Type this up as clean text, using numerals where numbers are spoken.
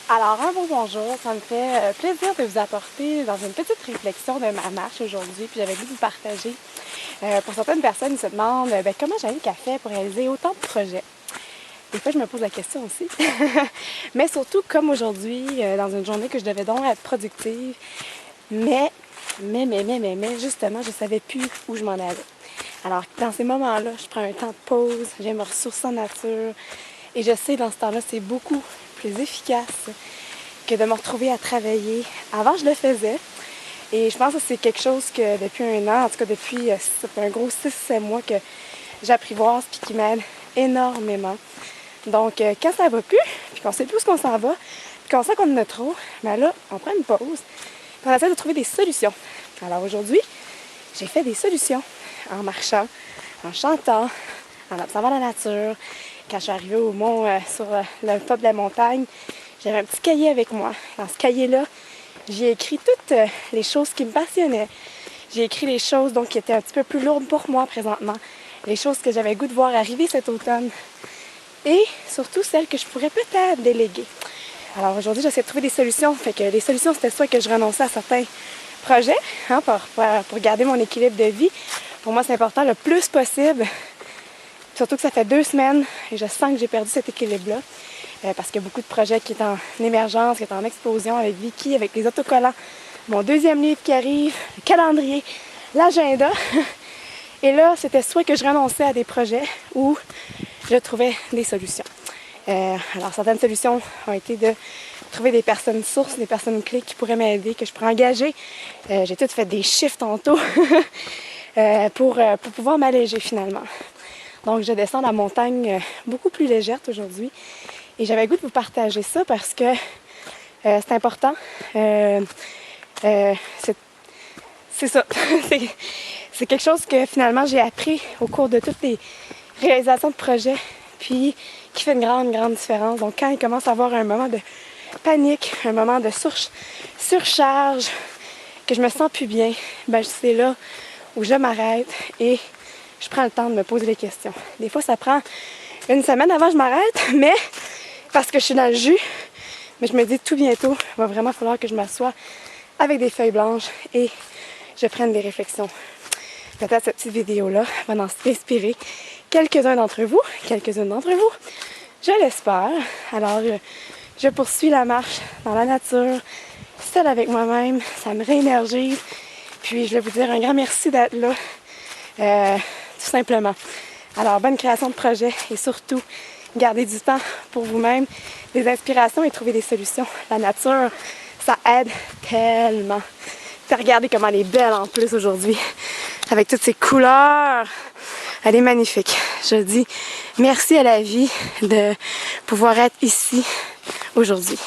Alors, un beau bonjour, ça me fait plaisir de vous apporter dans une petite réflexion de ma marche aujourd'hui, puis j'avais voulu vous partager. Pour certaines personnes, ils se demandent comment Jannick a fait pour réaliser autant de projets. Des fois, je me pose la question aussi. Mais surtout, comme aujourd'hui, dans une journée que je devais donc être productive, mais, justement, je ne savais plus où je m'en allais. Alors, dans ces moments-là, je prends un temps de pause, je me ressource en nature, et je sais, dans ce temps-là, c'est beaucoup plus efficace que de me retrouver à travailler. Avant, je le faisais. Et je pense que c'est quelque chose que depuis un an, en tout cas depuis ça fait un gros 6-7 mois que j'apprivoise puis qui m'aide énormément. Donc, quand ça va plus, puis qu'on sait plus où qu'on s'en va, puis qu'on sent qu'on en a trop, ben là, on prend une pause, puis on essaie de trouver des solutions. Alors aujourd'hui, j'ai fait des solutions en marchant, en chantant, en observant la nature. Quand je suis arrivée au mont, sur le top de la montagne, j'avais un petit cahier avec moi. Dans ce cahier-là, j'ai écrit toutes les choses qui me passionnaient. J'ai écrit les choses donc, qui étaient un petit peu plus lourdes pour moi présentement. Les choses que j'avais le goût de voir arriver cet automne. Et surtout celles que je pourrais peut-être déléguer. Alors aujourd'hui, j'essaie de trouver des solutions. Fait que les solutions, c'était soit que je renonçais à certains projets pour garder mon équilibre de vie. Pour moi, c'est important le plus possible. Surtout que ça fait 2 semaines et je sens que j'ai perdu cet équilibre-là. Parce qu'il y a beaucoup de projets qui sont en émergence, qui sont en explosion avec Vicky, avec les autocollants. Mon 2e livre qui arrive, le calendrier, l'agenda. Et là, c'était soit que je renonçais à des projets ou je trouvais des solutions. Alors, certaines solutions ont été de trouver des personnes sources, des personnes clés qui pourraient m'aider, que je pourrais engager. J'ai tout fait des chiffres tantôt pour pouvoir m'alléger finalement. Donc, je descends la montagne beaucoup plus légère aujourd'hui. Et j'avais le goût de vous partager ça parce que c'est important. C'est ça. C'est quelque chose que finalement j'ai appris au cours de toutes les réalisations de projets, puis qui fait une grande différence. Donc, quand il commence à avoir un moment de panique, un moment de surcharge, que je me sens plus bien, ben c'est là où je m'arrête et je prends le temps de me poser des questions. Des fois, ça prend une semaine avant que je m'arrête, mais parce que je suis dans le jus. Mais je me dis tout bientôt, il va vraiment falloir que je m'assoie avec des feuilles blanches et je prenne des réflexions. Peut-être cette petite vidéo-là va en inspirer quelques-unes d'entre vous. Je l'espère. Alors, je poursuis la marche dans la nature, seule avec moi-même. Ça me réénergise. Puis, je vais vous dire un grand merci d'être là. Tout simplement. Alors, bonne création de projet et surtout, gardez du temps pour vous-même, des inspirations et trouver des solutions. La nature, ça aide tellement. Regardez comment elle est belle en plus aujourd'hui, avec toutes ces couleurs. Elle est magnifique. Je dis merci à la vie de pouvoir être ici aujourd'hui.